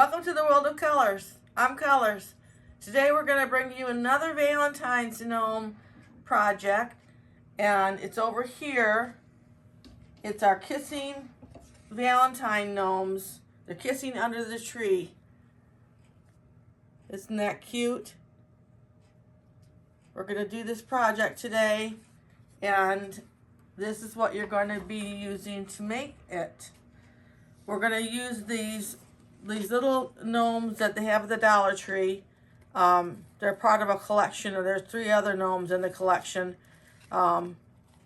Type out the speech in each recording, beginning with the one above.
Welcome to the world of colors. I'm Colors. Today we're going to bring you another Valentine's Gnome project, and it's over here. It's our kissing Valentine gnomes. They're kissing under the tree. Isn't that cute? We're going to do this project today, and this is what you're going to be using to make it. We're going to use these little gnomes that they have at the Dollar Tree. They're part of a collection, or there's 3 other gnomes in the collection that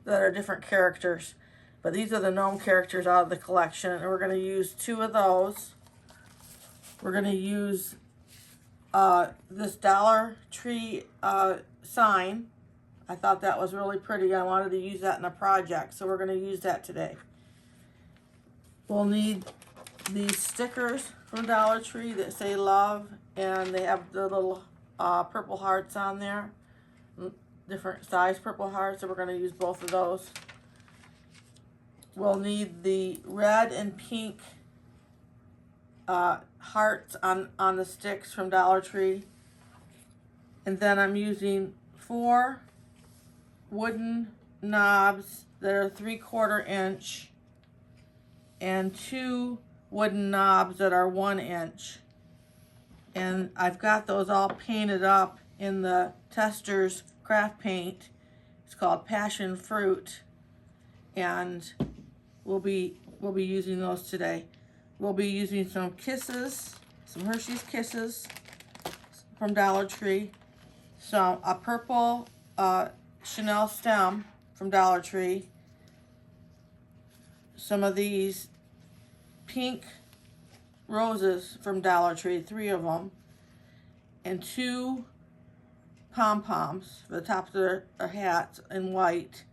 are different characters. But these are the gnome characters out of the collection, and we're going to use 2 of those. We're going to use this Dollar Tree sign. I thought that was really pretty. I wanted to use that in a project, so we're going to use that today. We'll need these stickers from Dollar Tree that say love, and they have the little purple hearts on there, different size purple hearts, so we're going to use both of those. We'll need the red and pink hearts on the sticks from Dollar Tree, and then I'm using 4 wooden knobs that are 3/4 inch and 2 wooden knobs that are 1 inch. And I've got those all painted up in the Tester's craft paint. It's called Passion Fruit, and we'll be using those today. We'll be using some kisses, some Hershey's Kisses from Dollar Tree, a purple Chanel stem from Dollar Tree, some of these pink roses from Dollar Tree, 3 of them, and 2 pom-poms for the tops of their hats in white.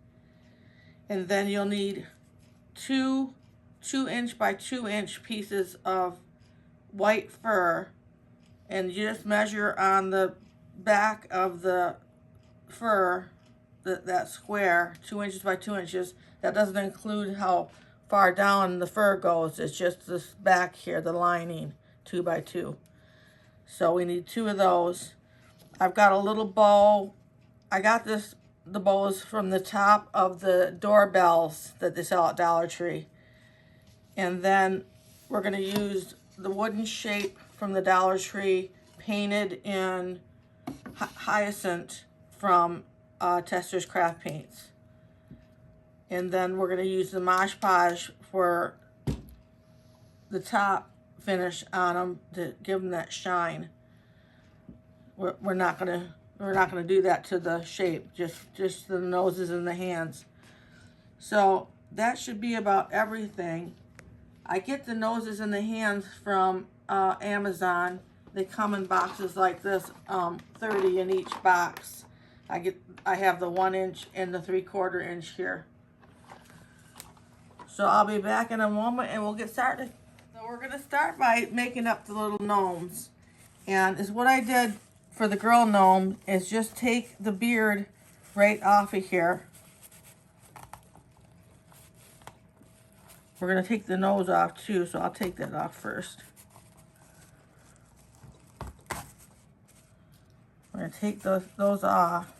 And then you'll need 2 2-inch by 2-inch pieces of white fur, and you just measure on the back of the fur, that square, 2 inches by 2 inches. That doesn't include how far down the fur goes. It's just this back here, the lining, 2 by 2. So we need 2 of those. I've got a little bow. I got the bows from the top of the doorbells that they sell at Dollar Tree. And then we're going to use the wooden shape from the Dollar Tree, painted in hyacinth from Tester's Craft Paints. And then we're going to use the Mosh Podge for the top finish on them to give them that shine. We're not going to do that to the shape, just the noses and the hands. So that should be about everything. I get the noses and the hands from Amazon. They come in boxes like this, 30 in each box. I have the 1 inch and the 3/4 inch here. So I'll be back in a moment and we'll get started. So we're going to start by making up the little gnomes. And is what I did for the girl gnome is just take the beard right off of here. We're going to take the nose off too, so I'll take that off first. We're going to take those off.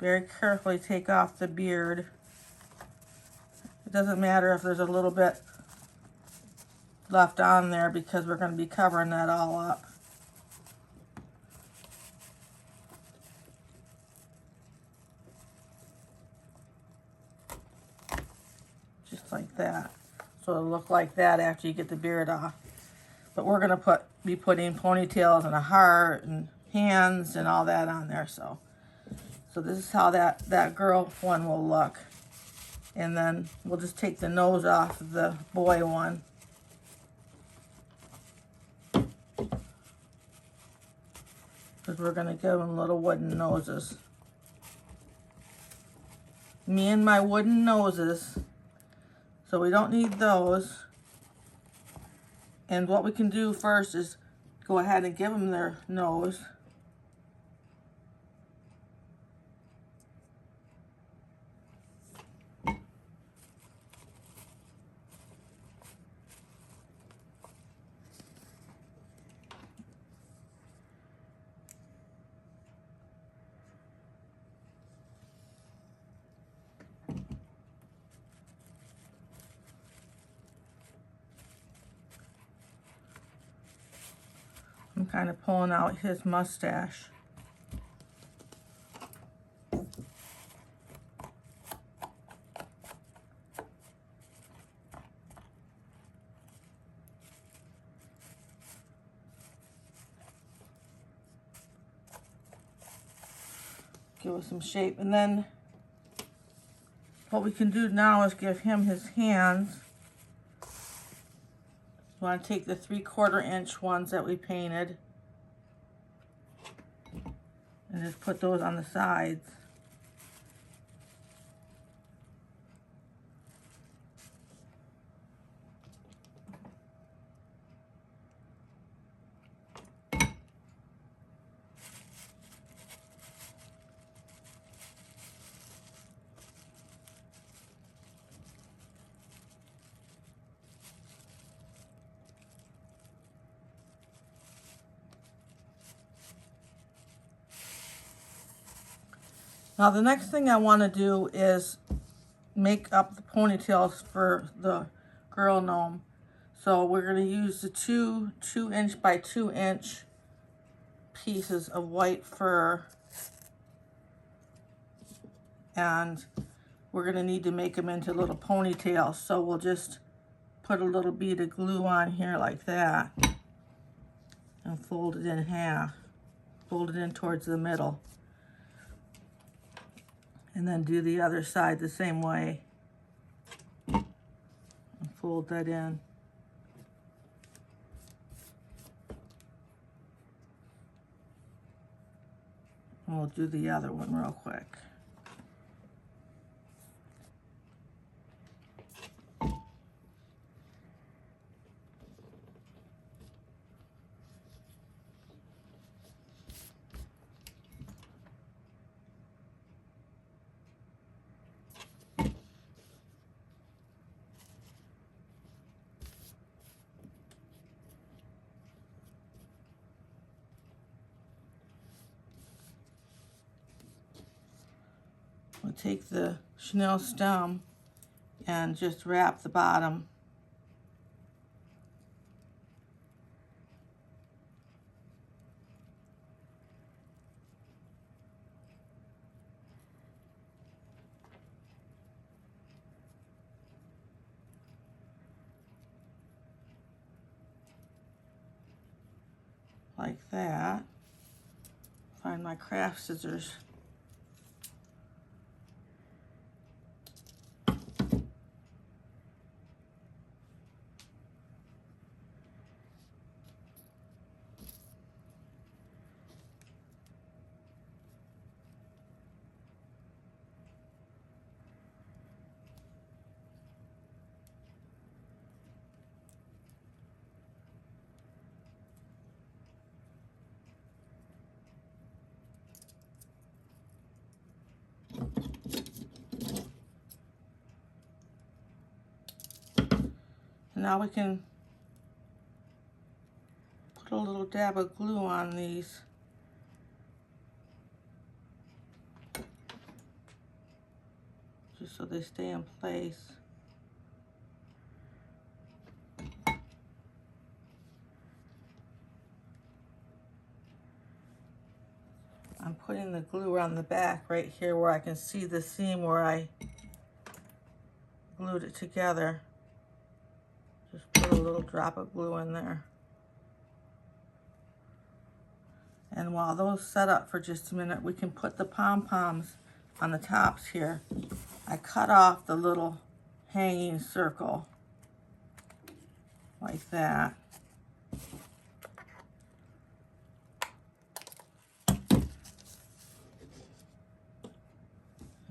Very carefully take off the beard. It doesn't matter if there's a little bit left on there because we're going to be covering that all up. Just like that. So it'll look like that after you get the beard off. But we're going to be putting ponytails and a heart and hands and all that on there. So this is how that girl one will look. And then we'll just take the nose off of the boy one. Because we're going to give them little wooden noses. Me and my wooden noses. So we don't need those. And what we can do first is go ahead and give them their nose. I'm kind of pulling out his mustache. Give it some shape, and then what we can do now is give him his hands. You want to take the 3/4 inch ones that we painted and just put those on the sides. Now the next thing I want to do is make up the ponytails for the girl gnome. So we're going to use the two 2" by 2" pieces of white fur, and we're going to need to make them into little ponytails. So we'll just put a little bead of glue on here like that and fold it in half, fold it in towards the middle. And then do the other side the same way. And fold that in. And we'll do the other one real quick. We'll take the chenille stem and just wrap the bottom. Like that. Find my craft scissors. Now we can put a little dab of glue on these. Just so they stay in place. I'm putting the glue around the back right here where I can see the seam where I glued it together. Just put a little drop of glue in there. And while those set up for just a minute, we can put the pom-poms on the tops here. I cut off the little hanging circle like that. And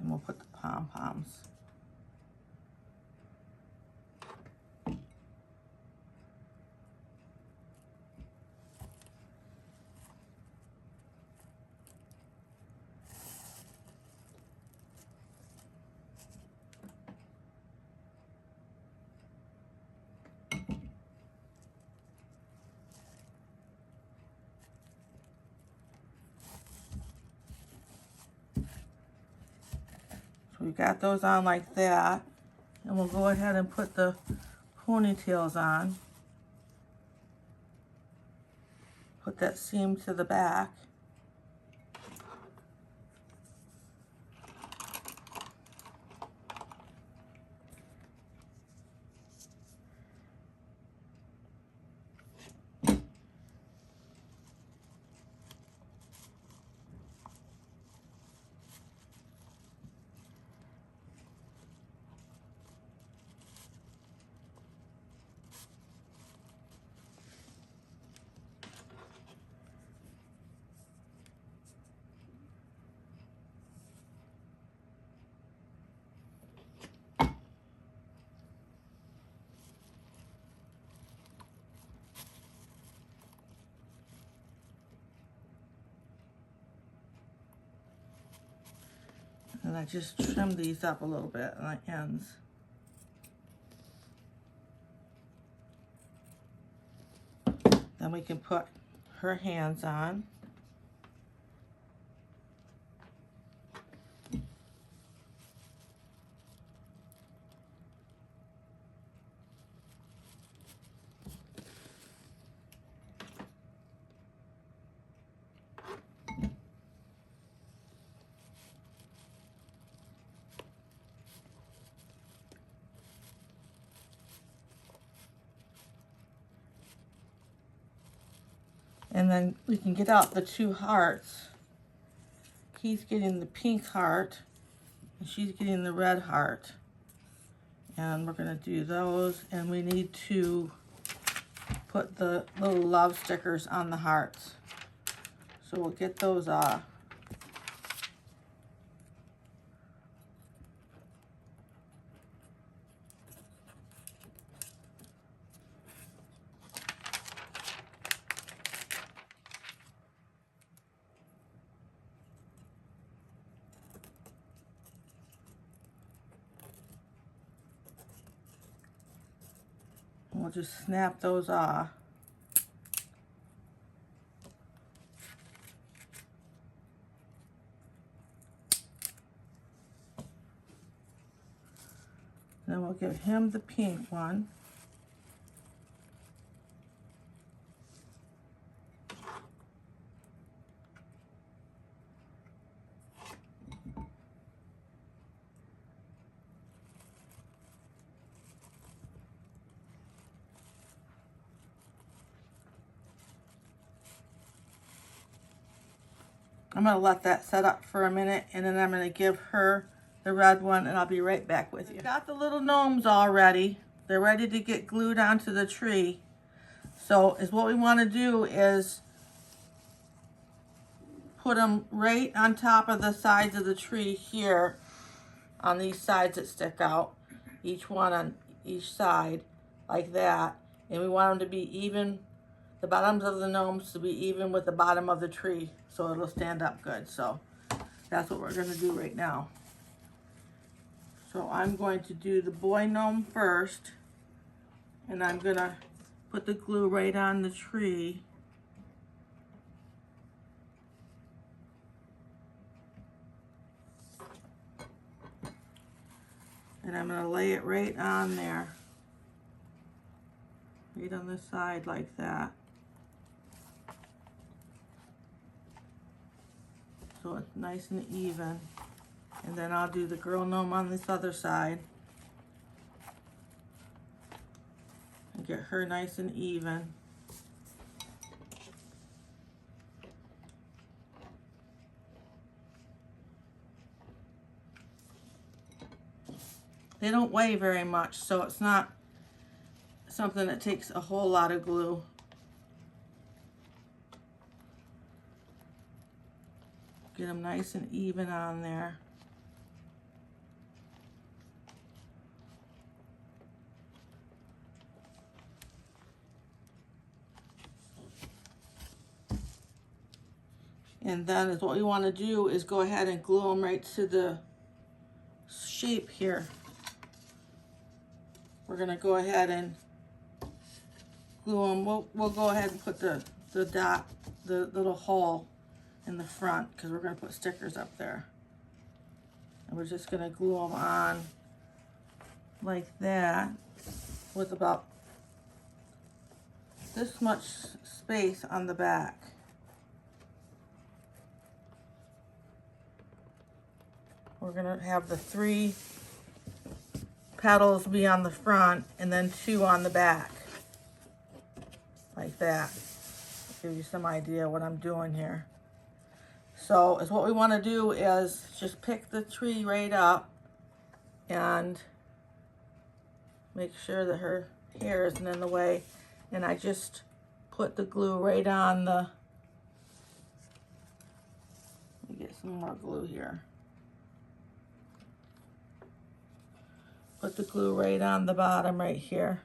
we'll put the pom-poms. So we got those on like that, and we'll go ahead and put the ponytails on. put that seam to the back. And I just trim these up a little bit on the ends. Then we can put her hands on. And then we can get out the two hearts. He's getting the pink heart, and she's getting the red heart. And we're gonna do those, and we need to put the little love stickers on the hearts. So we'll get those off. We'll just snap those off. Then we'll give him the pink one. I'm going to let that set up for a minute, and then I'm going to give her the red one, and I'll be right back with you. I've got the little gnomes all ready. They're ready to get glued onto the tree. So what we want to do is put them right on top of the sides of the tree here, on these sides that stick out, each one on each side, like that. And we want them to be even, the bottoms of the gnomes to be even with the bottom of the tree, so it'll stand up good. So that's what we're going to do right now. So I'm going to do the boy gnome first, and I'm going to put the glue right on the tree. And I'm going to lay it right on there, right on the side like that. So it's nice and even. And then I'll do the girl gnome on this other side. And get her nice and even. They don't weigh very much, so it's not something that takes a whole lot of glue. Get them nice and even on there. And then what we want to do is go ahead and glue them right to the shape here. We're going to go ahead and glue them. We'll go ahead and put the dot, the little hole in the front, because we're going to put stickers up there. And we're just going to glue them on like that with about this much space on the back. We're gonna have the 3 petals be on the front and then 2 on the back, like that. Give you some idea what I'm doing here. So is what we want to do is just pick the tree right up and make sure that her hair isn't in the way. And I just put the glue right on the, let me get some more glue here. Put the glue right on the bottom right here.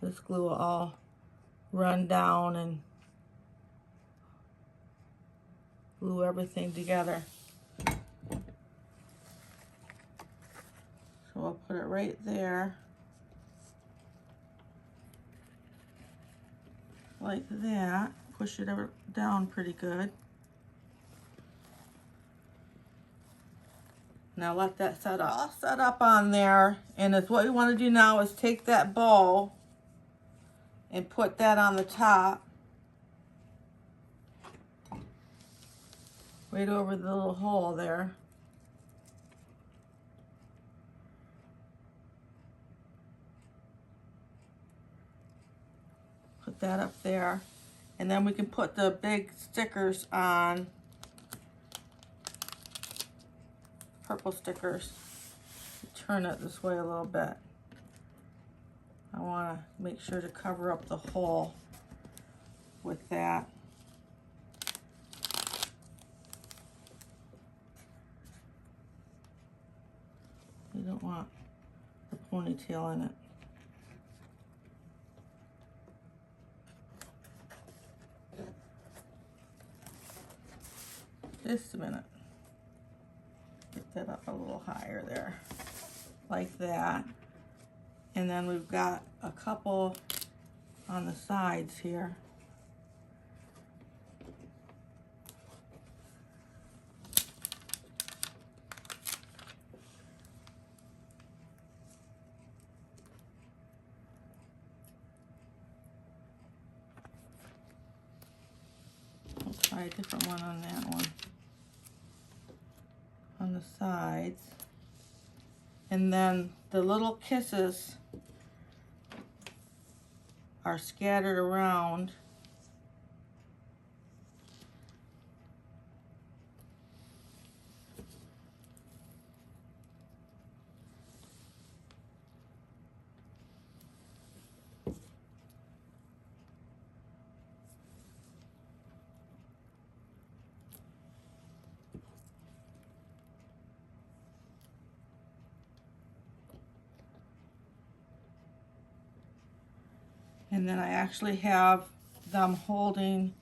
This glue will all run down and glue everything together. So I'll put it right there, like that. Push it down pretty good. Now let that set up. All set up on there, and it's what we want to do now is take that bow and put that on the top, right over the little hole there. Put that up there, and then we can put the big stickers on, purple stickers. Turn it this way a little bit. I want to make sure to cover up the hole with that. You don't want the ponytail in it. Just a minute. Get that up a little higher there, like that. And then we've got a couple on the sides here. I'll try a different one on that one. On the sides. And then the little kisses are scattered around. And then I actually have them holding,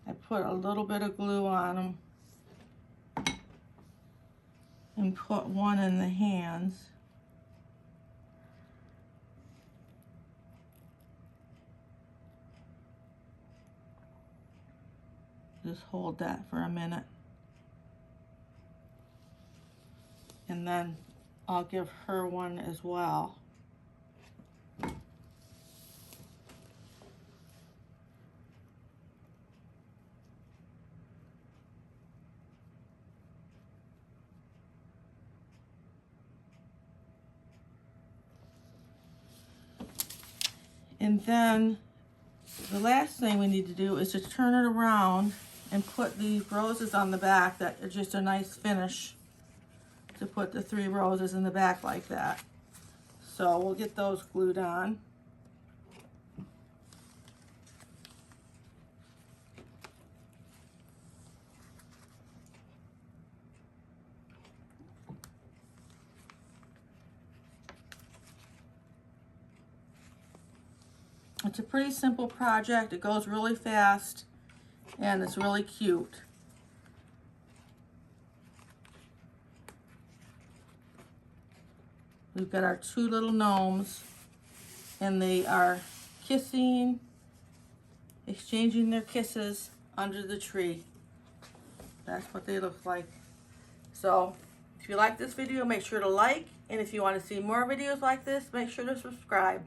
I put a little bit of glue on them and put one in the hands. Just hold that for a minute. And then I'll give her one as well. And then the last thing we need to do is just turn it around and put these roses on the back that are just a nice finish to put the 3 roses in the back like that. So we'll get those glued on. It's a pretty simple project. It goes really fast and it's really cute. We've got our 2 little gnomes and they are kissing exchanging their kisses under the tree. That's what they look like. So, if you like this video, make sure to like. And if you want to see more videos like this, make sure to subscribe.